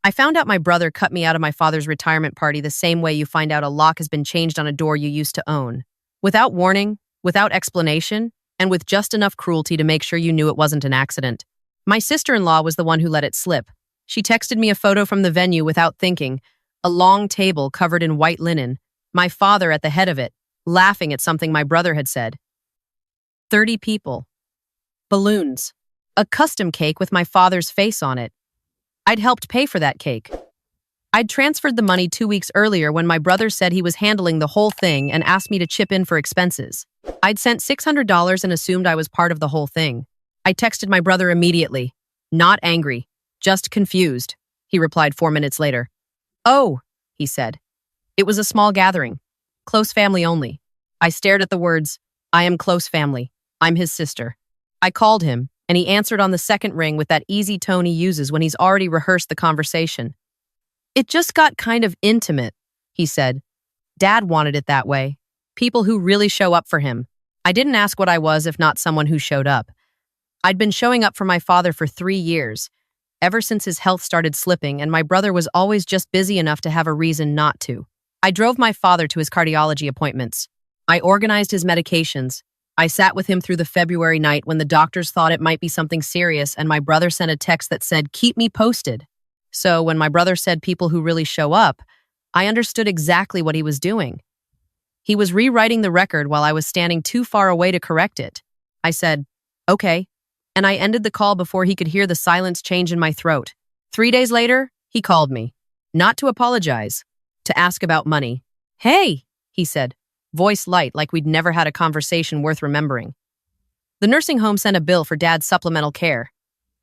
I found out my brother cut me out of my father's retirement party the same way you find out a lock has been changed on a door you used to own. Without warning, without explanation, and with just enough cruelty to make sure you knew it wasn't an accident. My sister-in-law was the one who let it slip. She texted me a photo from the venue without thinking, a long table covered in white linen, my father at the head of it, laughing at something my brother had said. 30 people. Balloons. A custom cake with my father's face on it. I'd helped pay for that cake. I'd transferred the money 2 weeks earlier when my brother said he was handling the whole thing and asked me to chip in for expenses. I'd sent $600 and assumed I was part of the whole thing. I texted my brother immediately. Not angry, just confused. He replied 4 minutes later. Oh, he said. It was a small gathering. Close family only. I stared at the words, I am close family. I'm his sister. I called him, and he answered on the second ring with that easy tone he uses when he's already rehearsed the conversation. It just got kind of intimate, he said. Dad wanted it that way. People who really show up for him. I didn't ask what I was if not someone who showed up. I'd been showing up for my father for 3 years, ever since his health started slipping, and my brother was always just busy enough to have a reason not to. I drove my father to his cardiology appointments. I organized his medications. I sat with him through the February night when the doctors thought it might be something serious, and my brother sent a text that said, "Keep me posted." So when my brother said people who really show up, I understood exactly what he was doing. He was rewriting the record while I was standing too far away to correct it. I said, okay, and I ended the call before he could hear the silence change in my throat. 3 days later, he called me. Not to apologize, to ask about money. Hey, he said, voice light like we'd never had a conversation worth remembering. The nursing home sent a bill for Dad's supplemental care.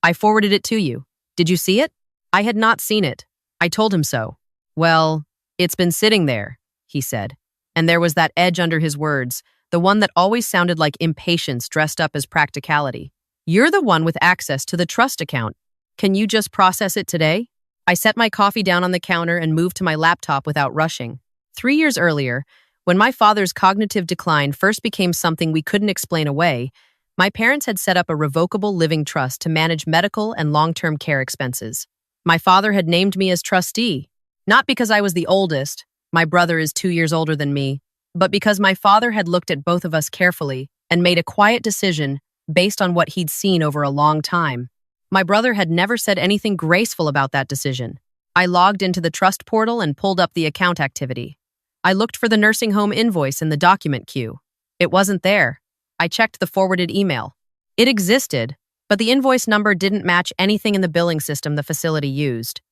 I forwarded it to you. Did you see it? I had not seen it. I told him so. Well, it's been sitting there, he said. And there was that edge under his words, the one that always sounded like impatience dressed up as practicality. You're the one with access to the trust account. Can you just process it today? I set my coffee down on the counter and moved to my laptop without rushing. 3 years earlier, when my father's cognitive decline first became something we couldn't explain away, my parents had set up a revocable living trust to manage medical and long-term care expenses. My father had named me as trustee, not because I was the oldest, my brother is 2 years older than me, but because my father had looked at both of us carefully and made a quiet decision based on what he'd seen over a long time. My brother had never said anything graceful about that decision. I logged into the trust portal and pulled up the account activity. I looked for the nursing home invoice in the document queue. It wasn't there. I checked the forwarded email. It existed, but the invoice number didn't match anything in the billing system the facility used.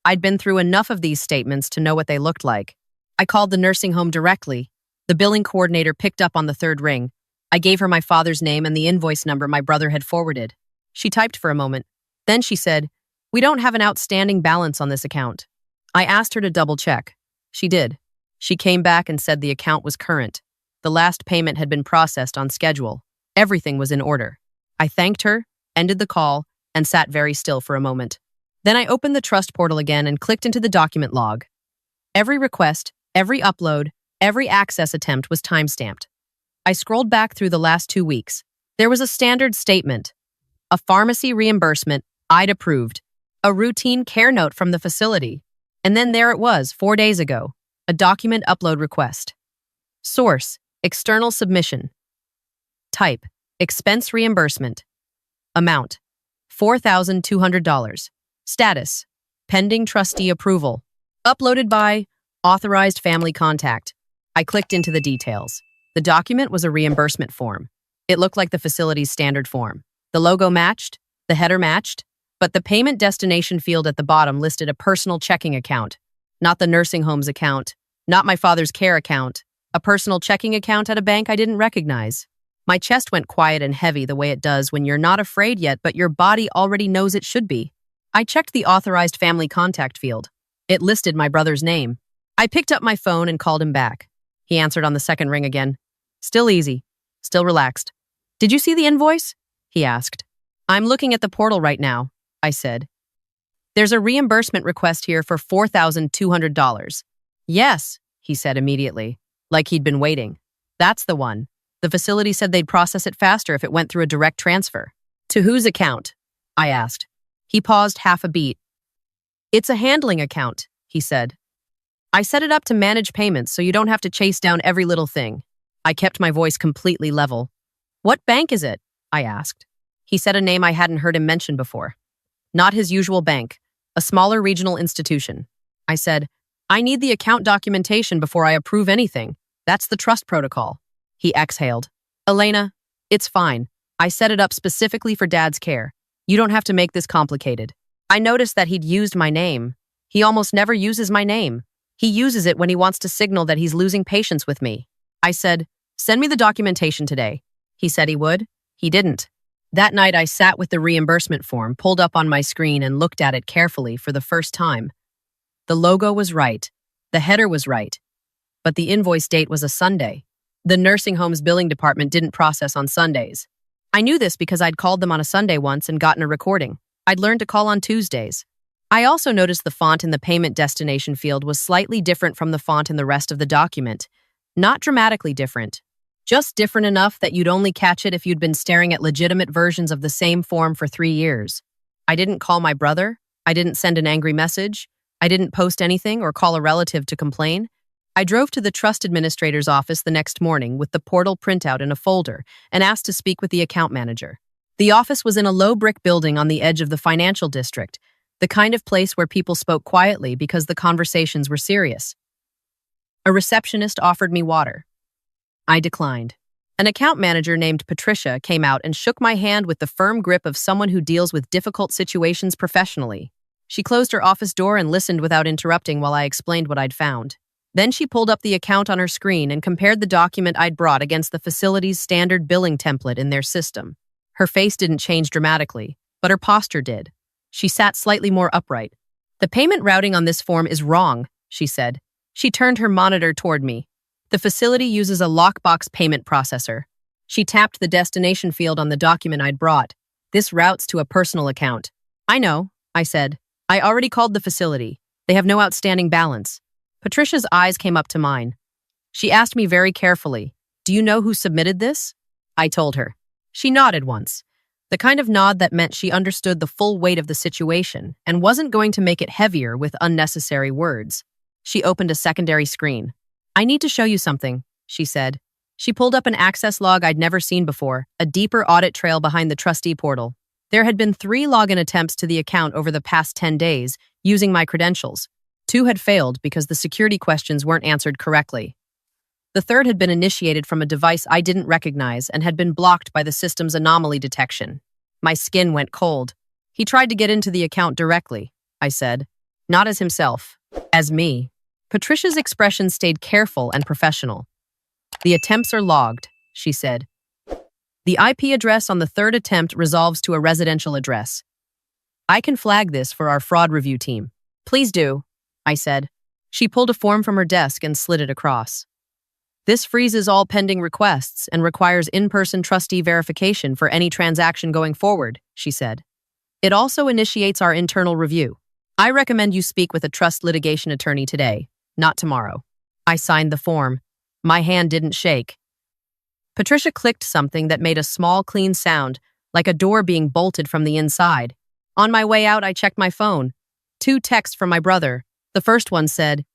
I'd been through enough of these statements to know what they looked like. I called the nursing home directly. The billing coordinator picked up on the third ring. I gave her my father's name and the invoice number my brother had forwarded. She typed for a moment. Then she said, "We don't have an outstanding balance on this account." I asked her to double check. She did. She came back and said the account was current. The last payment had been processed on schedule. Everything was in order. I thanked her, ended the call, and sat very still for a moment. Then I opened the trust portal again and clicked into the document log. Every request, every upload, every access attempt was timestamped. I scrolled back through the last 2 weeks. There was a standard statement. A pharmacy reimbursement, I'd approved. A routine care note from the facility. And then there it was, 4 days ago. A document upload request. Source, external submission. Type, expense reimbursement. Amount, $4,200. Status, pending trustee approval. Uploaded by authorized family contact. I clicked into the details. The document was a reimbursement form. It looked like the facility's standard form. The logo matched, the header matched, but the payment destination field at the bottom listed a personal checking account, not the nursing home's account, not my father's care account, a personal checking account at a bank I didn't recognize. My chest went quiet and heavy the way it does when you're not afraid yet, but your body already knows it should be. I checked the authorized family contact field. It listed my brother's name. I picked up my phone and called him back. He answered on the second ring again. Still easy. Still relaxed. Did you see the invoice? He asked. I'm looking at the portal right now, I said. There's a reimbursement request here for $4,200. Yes, he said immediately, like he'd been waiting. That's the one. The facility said they'd process it faster if it went through a direct transfer. To whose account? I asked. He paused half a beat. It's a handling account, he said. I set it up to manage payments so you don't have to chase down every little thing. I kept my voice completely level. What bank is it? I asked. He said a name I hadn't heard him mention before. Not his usual bank, a smaller regional institution. I said, I need the account documentation before I approve anything. That's the trust protocol. He exhaled. Elena, it's fine. I set it up specifically for Dad's care. You don't have to make this complicated. I noticed that he'd used my name. He almost never uses my name. He uses it when he wants to signal that he's losing patience with me. I said, send me the documentation today. He said he would. He didn't. That night I sat with the reimbursement form pulled up on my screen and looked at it carefully for the first time. The logo was right. The header was right. But the invoice date was a Sunday. The nursing home's billing department didn't process on Sundays. I knew this because I'd called them on a Sunday once and gotten a recording. I'd learned to call on Tuesdays. I also noticed the font in the payment destination field was slightly different from the font in the rest of the document. Not dramatically different. Just different enough that you'd only catch it if you'd been staring at legitimate versions of the same form for 3 years. I didn't call my brother. I didn't send an angry message. I didn't post anything or call a relative to complain. I drove to the trust administrator's office the next morning with the portal printout in a folder and asked to speak with the account manager. The office was in a low brick building on the edge of the financial district, the kind of place where people spoke quietly because the conversations were serious. A receptionist offered me water. I declined. An account manager named Patricia came out and shook my hand with the firm grip of someone who deals with difficult situations professionally. She closed her office door and listened without interrupting while I explained what I'd found. Then she pulled up the account on her screen and compared the document I'd brought against the facility's standard billing template in their system. Her face didn't change dramatically, but her posture did. She sat slightly more upright. The payment routing on this form is wrong, she said. She turned her monitor toward me. The facility uses a lockbox payment processor. She tapped the destination field on the document I'd brought. This routes to a personal account. I know, I said. I already called the facility. They have no outstanding balance. Patricia's eyes came up to mine. She asked me very carefully, do you know who submitted this? I told her. She nodded once. The kind of nod that meant she understood the full weight of the situation and wasn't going to make it heavier with unnecessary words. She opened a secondary screen. I need to show you something, she said. She pulled up an access log I'd never seen before, a deeper audit trail behind the trustee portal. There had been 3 login attempts to the account over the past 10 days, using my credentials. 2 had failed because the security questions weren't answered correctly. The 3rd had been initiated from a device I didn't recognize and had been blocked by the system's anomaly detection. My skin went cold. He tried to get into the account directly, I said. Not as himself, as me. Patricia's expression stayed careful and professional. The attempts are logged, she said. The IP address on the 3rd attempt resolves to a residential address. I can flag this for our fraud review team. Please do, I said. She pulled a form from her desk and slid it across. This freezes all pending requests and requires in-person trustee verification for any transaction going forward, she said. It also initiates our internal review. I recommend you speak with a trust litigation attorney today, not tomorrow. I signed the form. My hand didn't shake. Patricia clicked something that made a small, clean sound, like a door being bolted from the inside. On my way out, I checked my phone. 2 texts from my brother. The first one said,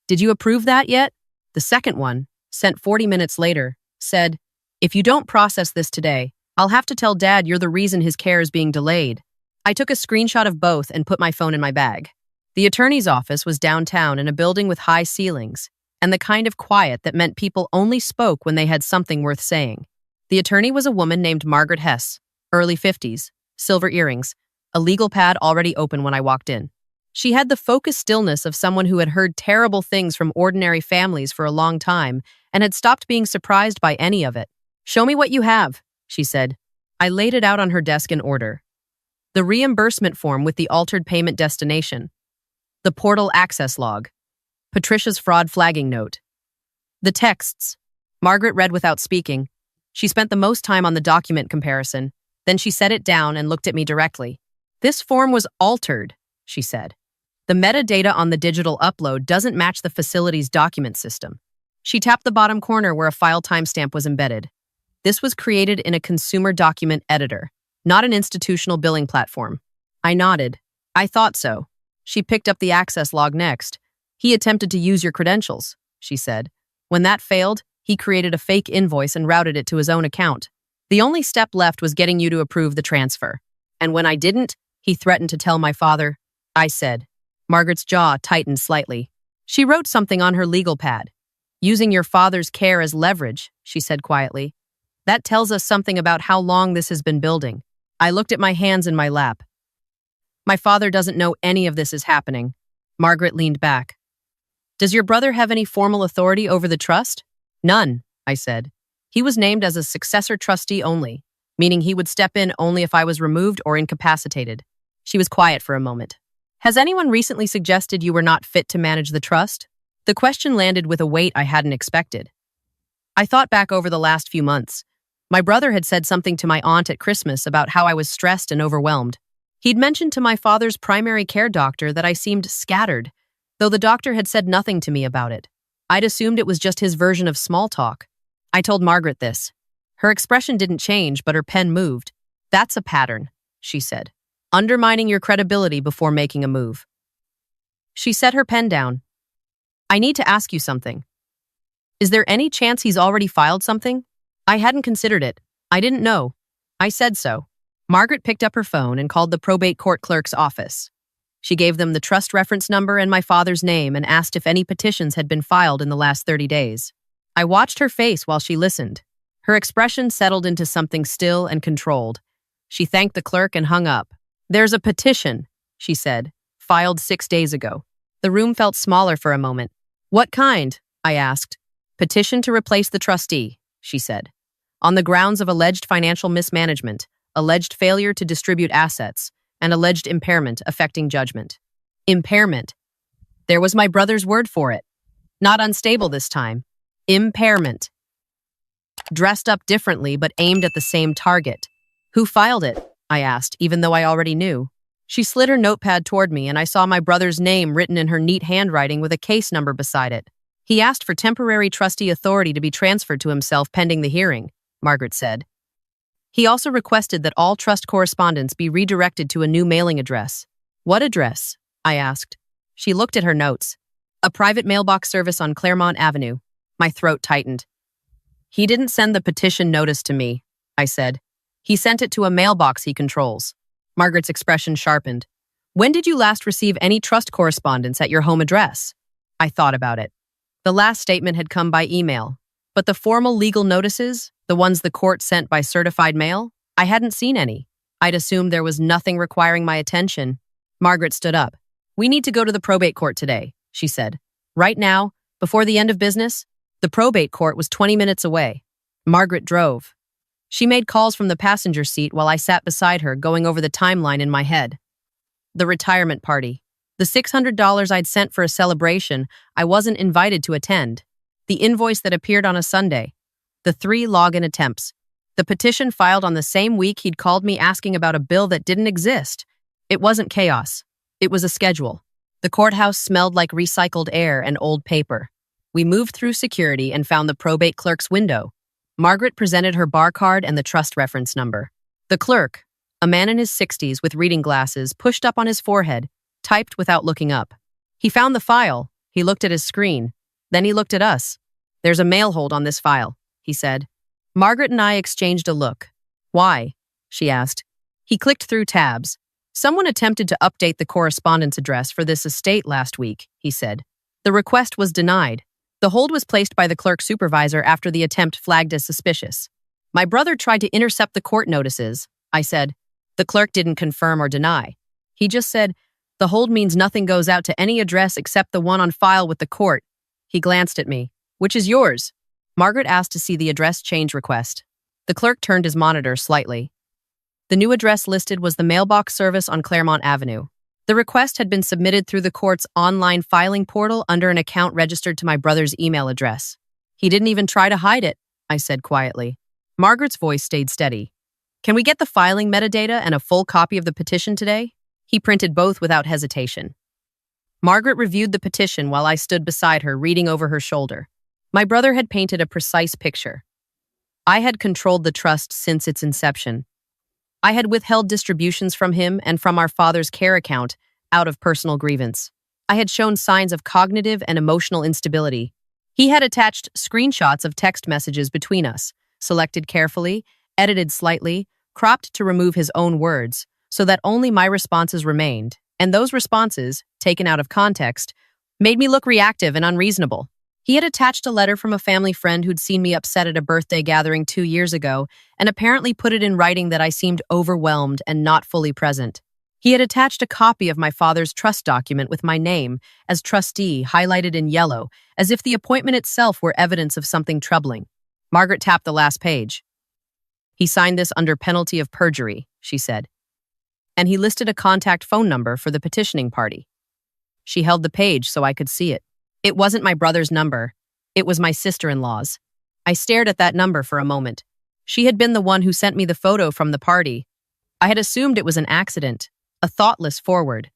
"Did you approve that yet?" The second one, sent 40 minutes later, said, "If you don't process this today, I'll have to tell Dad you're the reason his care is being delayed." I took a screenshot of both and put my phone in my bag. The attorney's office was downtown in a building with high ceilings, and the kind of quiet that meant people only spoke when they had something worth saying. The attorney was a woman named Margaret Hess, early 50s, silver earrings, a legal pad already open when I walked in. She had the focused stillness of someone who had heard terrible things from ordinary families for a long time and had stopped being surprised by any of it. "Show me what you have," she said. I laid it out on her desk in order. The reimbursement form with the altered payment destination. The portal access log. Patricia's fraud flagging note. The texts. Margaret read without speaking. She spent the most time on the document comparison. Then she set it down and looked at me directly. "This form was altered," she said. "The metadata on the digital upload doesn't match the facility's document system." She tapped the bottom corner where a file timestamp was embedded. This was created in a consumer document editor, not an institutional billing platform. I nodded. I thought so. She picked up the access log next. He attempted to use your credentials, she said. When that failed, he created a fake invoice and routed it to his own account. The only step left was getting you to approve the transfer. And when I didn't, he threatened to tell my father. I said. Margaret's jaw tightened slightly. She wrote something on her legal pad. Using your father's care as leverage, she said quietly. That tells us something about how long this has been building. I looked at my hands in my lap. My father doesn't know any of this is happening. Margaret leaned back. Does your brother have any formal authority over the trust? None, I said. He was named as a successor trustee only, meaning he would step in only if I was removed or incapacitated. She was quiet for a moment. Has anyone recently suggested you were not fit to manage the trust? The question landed with a weight I hadn't expected. I thought back over the last few months. My brother had said something to my aunt at Christmas about how I was stressed and overwhelmed. He'd mentioned to my father's primary care doctor that I seemed scattered, though the doctor had said nothing to me about it. I'd assumed it was just his version of small talk. I told Margaret this. Her expression didn't change, but her pen moved. That's a pattern, she said. Undermining your credibility before making a move. She set her pen down. I need to ask you something. Is there any chance he's already filed something? I hadn't considered it. I didn't know. I said so. Margaret picked up her phone and called the probate court clerk's office. She gave them the trust reference number and my father's name and asked if any petitions had been filed in the last 30 days. I watched her face while she listened. Her expression settled into something still and controlled. She thanked the clerk and hung up. There's a petition, she said, filed 6 days ago. The room felt smaller for a moment. What kind? I asked. Petition to replace the trustee, she said. On the grounds of alleged financial mismanagement, alleged failure to distribute assets, and alleged impairment affecting judgment. Impairment. There was my brother's word for it. Not unstable this time. Impairment. Dressed up differently but aimed at the same target. Who filed it? I asked, even though I already knew. She slid her notepad toward me and I saw my brother's name written in her neat handwriting with a case number beside it. He asked for temporary trustee authority to be transferred to himself pending the hearing, Margaret said. He also requested that all trust correspondence be redirected to a new mailing address. What address? I asked. She looked at her notes. A private mailbox service on Claremont Avenue. My throat tightened. He didn't send the petition notice to me, I said. He sent it to a mailbox he controls. Margaret's expression sharpened. When did you last receive any trust correspondence at your home address? I thought about it. The last statement had come by email, but the formal legal notices, the ones the court sent by certified mail, I hadn't seen any. I'd assumed there was nothing requiring my attention. Margaret stood up. We need to go to the probate court today, she said. Right now, before the end of business, the probate court was 20 minutes away. Margaret drove. She made calls from the passenger seat while I sat beside her, going over the timeline in my head. The retirement party. The $600 I'd sent for a celebration I wasn't invited to attend. The invoice that appeared on a Sunday. The 3 login attempts. The petition filed on the same week he'd called me asking about a bill that didn't exist. It wasn't chaos. It was a schedule. The courthouse smelled like recycled air and old paper. We moved through security and found the probate clerk's window. Margaret presented her bar card and the trust reference number. The clerk, a man in his 60s with reading glasses pushed up on his forehead, typed without looking up. He found the file. He looked at his screen. Then he looked at us. There's a mail hold on this file, he said. Margaret and I exchanged a look. Why? She asked. He clicked through tabs. Someone attempted to update the correspondence address for this estate last week, he said. The request was denied. The hold was placed by the clerk supervisor after the attempt flagged as suspicious. My brother tried to intercept the court notices, I said. The clerk didn't confirm or deny. He just said, the hold means nothing goes out to any address except the one on file with the court. He glanced at me. Which is yours? Margaret asked to see the address change request. The clerk turned his monitor slightly. The new address listed was the mailbox service on Claremont Avenue. The request had been submitted through the court's online filing portal under an account registered to my brother's email address. He didn't even try to hide it, I said quietly. Margaret's voice stayed steady. Can we get the filing metadata and a full copy of the petition today? He printed both without hesitation. Margaret reviewed the petition while I stood beside her, reading over her shoulder. My brother had painted a precise picture. I had controlled the trust since its inception. I had withheld distributions from him and from our father's care account, out of personal grievance. I had shown signs of cognitive and emotional instability. He had attached screenshots of text messages between us, selected carefully, edited slightly, cropped to remove his own words, so that only my responses remained, and those responses, taken out of context, made me look reactive and unreasonable. He had attached a letter from a family friend who'd seen me upset at a birthday gathering 2 years ago and apparently put it in writing that I seemed overwhelmed and not fully present. He had attached a copy of my father's trust document with my name as trustee highlighted in yellow, as if the appointment itself were evidence of something troubling. Margaret tapped the last page. "He signed this under penalty of perjury," she said. And he listed a contact phone number for the petitioning party. She held the page so I could see it. It wasn't my brother's number. It was my sister-in-law's. I stared at that number for a moment. She had been the one who sent me the photo from the party. I had assumed it was an accident, a thoughtless forward.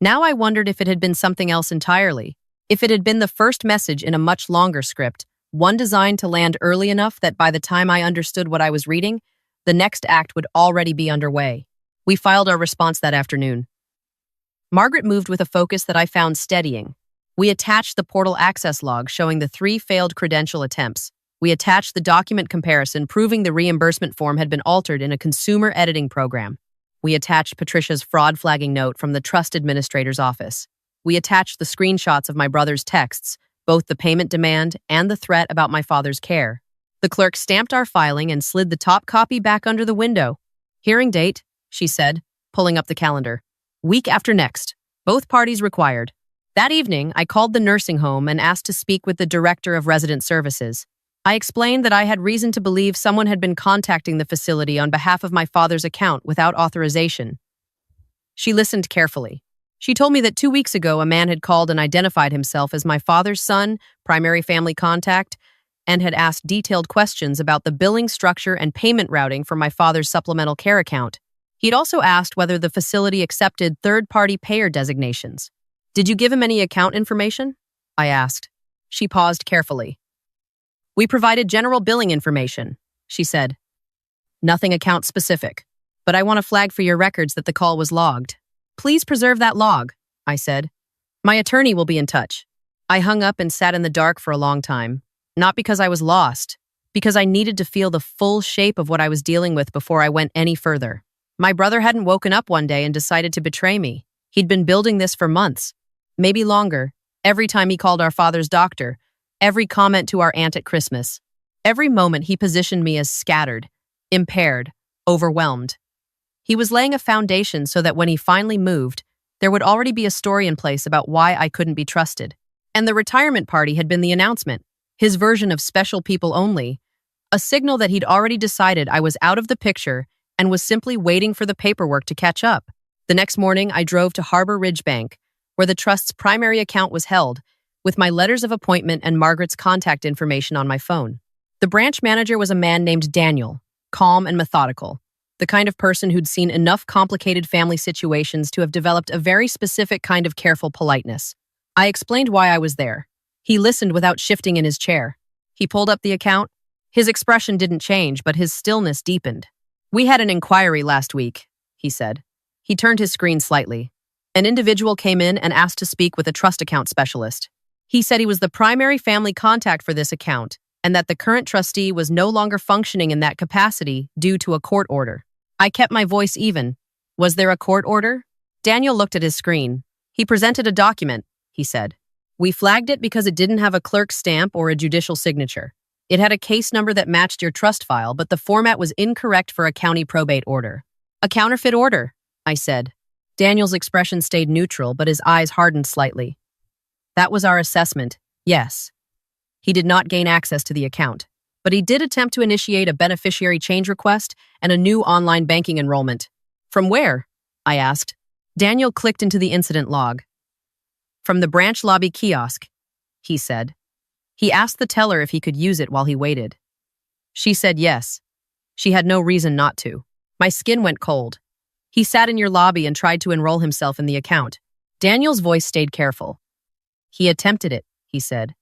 Now I wondered if it had been something else entirely, if it had been the first message in a much longer script, one designed to land early enough that by the time I understood what I was reading, the next act would already be underway. We filed our response that afternoon. Margaret moved with a focus that I found steadying. We attached the portal access log showing the 3 failed credential attempts. We attached the document comparison proving the reimbursement form had been altered in a consumer editing program. We attached Patricia's fraud flagging note from the trust administrator's office. We attached the screenshots of my brother's texts, both the payment demand and the threat about my father's care. The clerk stamped our filing and slid the top copy back under the window. "Hearing date," she said, pulling up the calendar. "Week after next. Both parties required." That evening, I called the nursing home and asked to speak with the director of resident services. I explained that I had reason to believe someone had been contacting the facility on behalf of my father's account without authorization. She listened carefully. She told me that 2 weeks ago, a man had called and identified himself as my father's son, primary family contact, and had asked detailed questions about the billing structure and payment routing for my father's supplemental care account. He'd also asked whether the facility accepted third-party payer designations. "Did you give him any account information?" I asked. She paused carefully. "We provided general billing information," she said. "Nothing account specific. But I want to flag for your records that the call was logged." "Please preserve that log," I said. "My attorney will be in touch." I hung up and sat in the dark for a long time, not because I was lost, because I needed to feel the full shape of what I was dealing with before I went any further. My brother hadn't woken up one day and decided to betray me. He'd been building this for months. Maybe longer, every time he called our father's doctor, every comment to our aunt at Christmas. Every moment he positioned me as scattered, impaired, overwhelmed. He was laying a foundation so that when he finally moved, there would already be a story in place about why I couldn't be trusted. And the retirement party had been the announcement, his version of special people only, a signal that he'd already decided I was out of the picture and was simply waiting for the paperwork to catch up. The next morning, I drove to Harbor Ridge Bank, where the trust's primary account was held, with my letters of appointment and Margaret's contact information on my phone. The branch manager was a man named Daniel, calm and methodical, the kind of person who'd seen enough complicated family situations to have developed a very specific kind of careful politeness. I explained why I was there. He listened without shifting in his chair. He pulled up the account. His expression didn't change, but his stillness deepened. "We had an inquiry last week," he said. He turned his screen slightly. An individual came in and asked to speak with a trust account specialist. He said he was the primary family contact for this account and that the current trustee was no longer functioning in that capacity due to a court order. I kept my voice even. "Was there a court order?" Daniel looked at his screen. "He presented a document," he said. "We flagged it because it didn't have a clerk's stamp or a judicial signature. It had a case number that matched your trust file, but the format was incorrect for a county probate order." "A counterfeit order," I said. Daniel's expression stayed neutral, but his eyes hardened slightly. "That was our assessment, yes." He did not gain access to the account, but he did attempt to initiate a beneficiary change request and a new online banking enrollment. "From where?" I asked. Daniel clicked into the incident log. "From the branch lobby kiosk," he said. He asked the teller if he could use it while he waited. She said yes. She had no reason not to. My skin went cold. "He sat in your lobby and tried to enroll himself in the account." Daniel's voice stayed careful. "He attempted it," he said.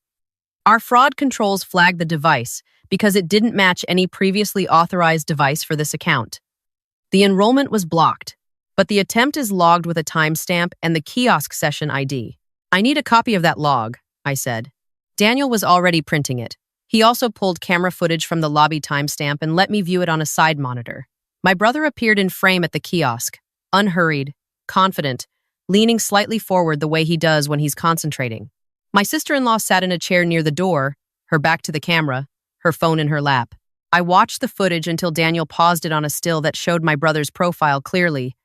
"Our fraud controls flagged the device because it didn't match any previously authorized device for this account. The enrollment was blocked. but the attempt is logged with a timestamp and the kiosk session ID. I need a copy of that log, I said. Daniel was already printing it. He also pulled camera footage from the lobby timestamp and let me view it on a side monitor. My brother appeared in frame at the kiosk, unhurried, confident, leaning slightly forward the way he does when he's concentrating. My sister-in-law sat in a chair near the door, her back to the camera, her phone in her lap. I watched the footage until Daniel paused it on a still that showed my brother's profile clearly.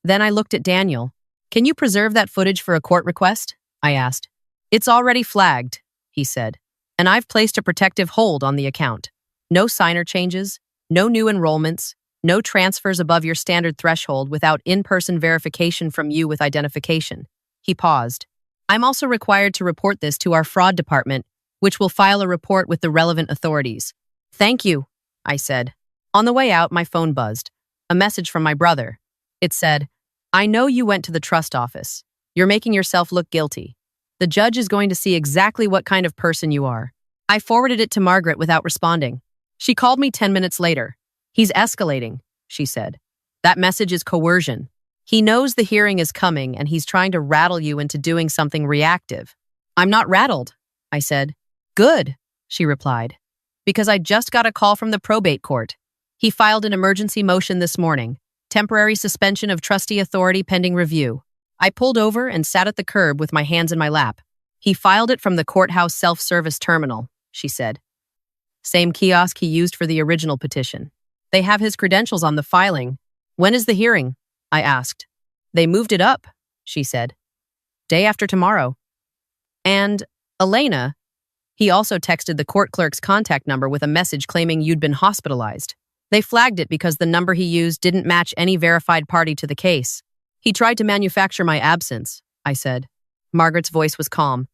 Then I looked at Daniel. "Can you preserve that footage for a court request?" I asked. "It's already flagged," he said, "and I've placed a protective hold on the account. No signer changes, no new enrollments, no transfers above your standard threshold without in-person verification from you with identification." He paused. "I'm also required to report this to our fraud department, which will file a report with the relevant authorities." "Thank you," I said. On the way out, my phone buzzed. A message from my brother. It said, "I know you went to the trust office. You're making yourself look guilty. The judge is going to see exactly what kind of person you are." I forwarded it to Margaret without responding. She called me 10 minutes later. "He's escalating," she said. "That message is coercion. He knows the hearing is coming and he's trying to rattle you into doing something reactive." "I'm not rattled," I said. "Good," she replied, "because I just got a call from the probate court. He filed an emergency motion this morning, temporary suspension of trustee authority pending review." I pulled over and sat at the curb with my hands in my lap. "He filed it from the courthouse self-service terminal," she said. "Same kiosk he used for the original petition. They have his credentials on the filing." "When is the hearing?" I asked. "They moved it up," she said. "Day after tomorrow." "And Elena," he also texted the court clerk's contact number with a message claiming you'd been hospitalized. They flagged it because the number he used didn't match any verified party to the case. "He tried to manufacture my absence," I said. Margaret's voice was calm.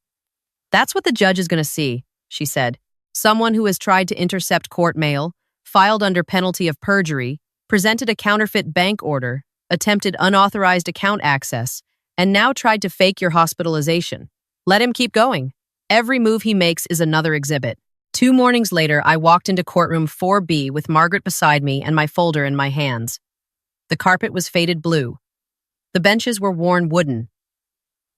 "That's what the judge is going to see," she said. "Someone who has tried to intercept court mail, filed under penalty of perjury, presented a counterfeit bank order, attempted unauthorized account access, and now tried to fake your hospitalization. Let him keep going. Every move he makes is another exhibit." 2 mornings later, I walked into courtroom 4B with Margaret beside me and my folder in my hands. The carpet was faded blue. The benches were worn wooden.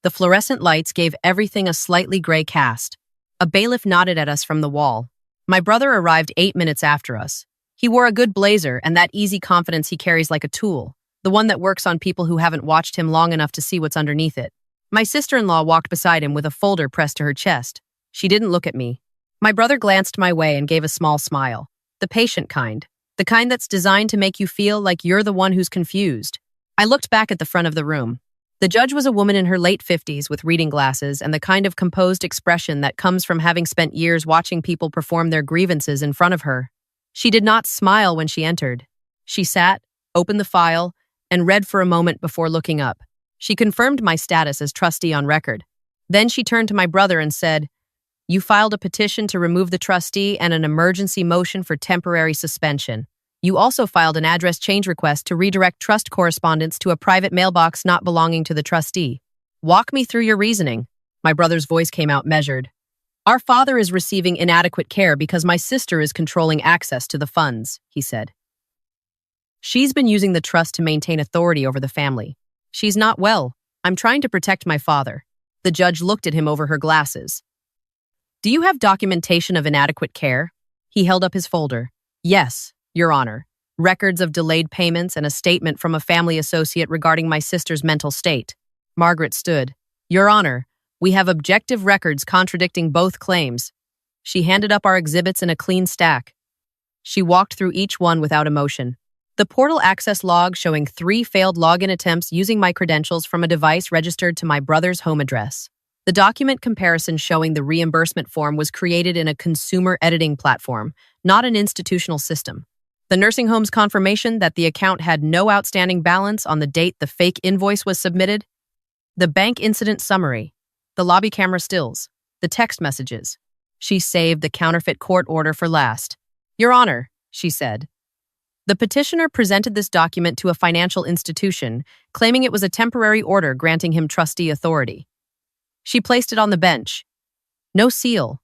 The fluorescent lights gave everything a slightly gray cast. A bailiff nodded at us from the wall. My brother arrived 8 minutes after us. He wore a good blazer and that easy confidence he carries like a tool, the one that works on people who haven't watched him long enough to see what's underneath it. My sister-in-law walked beside him with a folder pressed to her chest. She didn't look at me. My brother glanced my way and gave a small smile. The patient kind. The kind that's designed to make you feel like you're the one who's confused. I looked back at the front of the room. The judge was a woman in her late 50s with reading glasses and the kind of composed expression that comes from having spent years watching people perform their grievances in front of her. She did not smile when she entered. She sat, opened the file, and read for a moment before looking up. She confirmed my status as trustee on record. Then she turned to my brother and said, "You filed a petition to remove the trustee and an emergency motion for temporary suspension. You also filed an address change request to redirect trust correspondence to a private mailbox not belonging to the trustee. Walk me through your reasoning." My brother's voice came out measured. "Our father is receiving inadequate care because my sister is controlling access to the funds," he said. "She's been using the trust to maintain authority over the family. She's not well. I'm trying to protect my father." The judge looked at him over her glasses. "Do you have documentation of inadequate care?" He held up his folder. "Yes, Your Honor. Records of delayed payments and a statement from a family associate regarding my sister's mental state." Margaret stood. "Your Honor, we have objective records contradicting both claims." She handed up our exhibits in a clean stack. She walked through each one without emotion. The portal access log showing 3 failed login attempts using my credentials from a device registered to my brother's home address. The document comparison showing the reimbursement form was created in a consumer editing platform, not an institutional system. The nursing home's confirmation that the account had no outstanding balance on the date the fake invoice was submitted. The bank incident summary. The lobby camera stills. The text messages. She saved the counterfeit court order for last. "Your Honor," she said. The petitioner presented this document to a financial institution, claiming it was a temporary order granting him trustee authority. She placed it on the bench. No seal.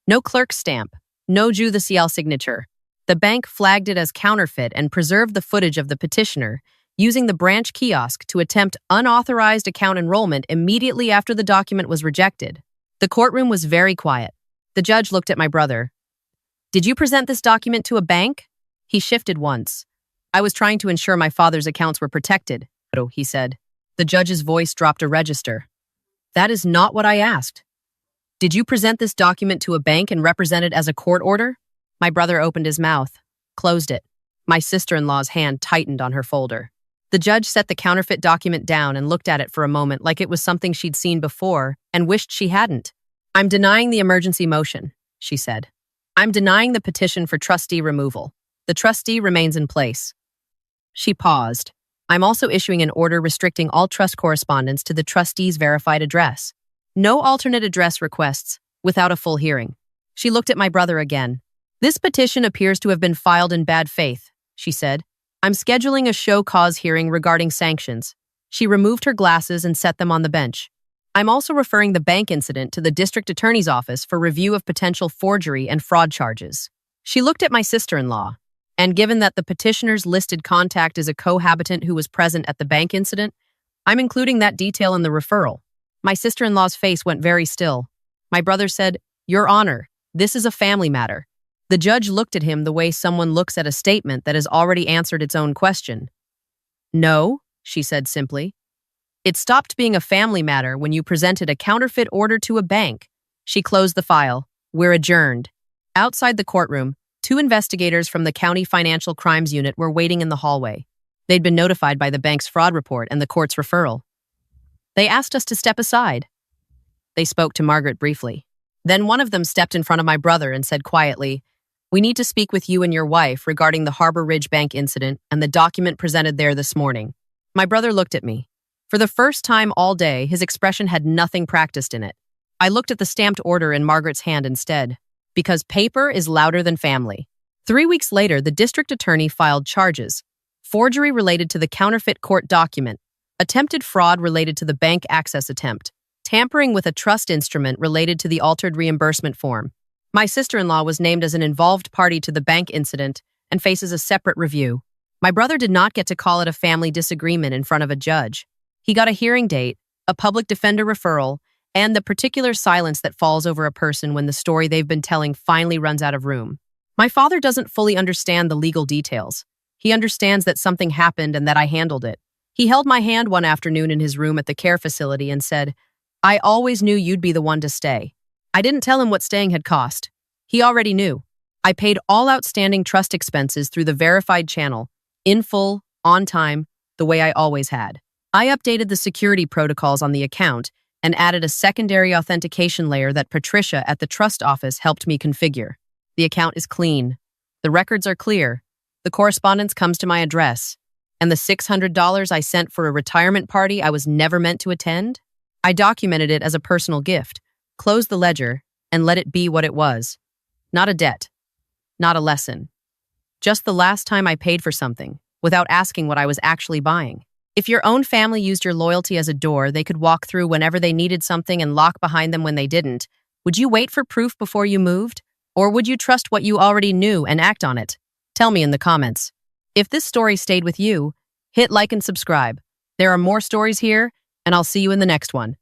No clerk stamp. No Jew the CL signature. The bank flagged it as counterfeit and preserved the footage of the petitioner, using the branch kiosk to attempt unauthorized account enrollment immediately after the document was rejected. The courtroom was very quiet. The judge looked at my brother. "Did you present this document to a bank?" He shifted once. "I was trying to ensure my father's accounts were protected," he said. The judge's voice dropped a register. "That is not what I asked. Did you present this document to a bank and represent it as a court order?" My brother opened his mouth, closed it. My sister-in-law's hand tightened on her folder. The judge set the counterfeit document down and looked at it for a moment like it was something she'd seen before and wished she hadn't. "I'm denying the emergency motion," she said. "I'm denying the petition for trustee removal. The trustee remains in place." She paused. "I'm also issuing an order restricting all trust correspondence to the trustee's verified address. No alternate address requests without a full hearing." She looked at my brother again. "This petition appears to have been filed in bad faith," she said. "I'm scheduling a show cause hearing regarding sanctions." She removed her glasses and set them on the bench. "I'm also referring the bank incident to the district attorney's office for review of potential forgery and fraud charges." She looked at my sister-in-law, and given that the petitioner's listed contact is a cohabitant who was present at the bank incident, I'm including that detail in the referral. My sister-in-law's face went very still. My brother said, "Your Honor, this is a family matter." The judge looked at him the way someone looks at a statement that has already answered its own question. "No," she said simply. "It stopped being a family matter when you presented a counterfeit order to a bank." She closed the file. "We're adjourned." Outside the courtroom, 2 investigators from the County Financial Crimes Unit were waiting in the hallway. They'd been notified by the bank's fraud report and the court's referral. They asked us to step aside. They spoke to Margaret briefly. Then one of them stepped in front of my brother and said quietly, "We need to speak with you and your wife regarding the Harbor Ridge Bank incident and the document presented there this morning." My brother looked at me. For the first time all day, his expression had nothing practiced in it. I looked at the stamped order in Margaret's hand instead, because paper is louder than family. 3 weeks later, the district attorney filed charges: forgery related to the counterfeit court document, attempted fraud related to the bank access attempt, tampering with a trust instrument related to the altered reimbursement form. My sister-in-law was named as an involved party to the bank incident and faces a separate review. My brother did not get to call it a family disagreement in front of a judge. He got a hearing date, a public defender referral, and the particular silence that falls over a person when the story they've been telling finally runs out of room. My father doesn't fully understand the legal details. He understands that something happened and that I handled it. He held my hand one afternoon in his room at the care facility and said, "I always knew you'd be the one to stay." I didn't tell him what staying had cost. He already knew. I paid all outstanding trust expenses through the verified channel, in full, on time, the way I always had. I updated the security protocols on the account and added a secondary authentication layer that Patricia at the trust office helped me configure. The account is clean. The records are clear. The correspondence comes to my address. And the $600 I sent for a retirement party I was never meant to attend? I documented it as a personal gift, closed the ledger, and let it be what it was. Not a debt. Not a lesson. Just the last time I paid for something, without asking what I was actually buying. If your own family used your loyalty as a door they could walk through whenever they needed something and lock behind them when they didn't, would you wait for proof before you moved? Or would you trust what you already knew and act on it? Tell me in the comments. If this story stayed with you, hit like and subscribe. There are more stories here, and I'll see you in the next one.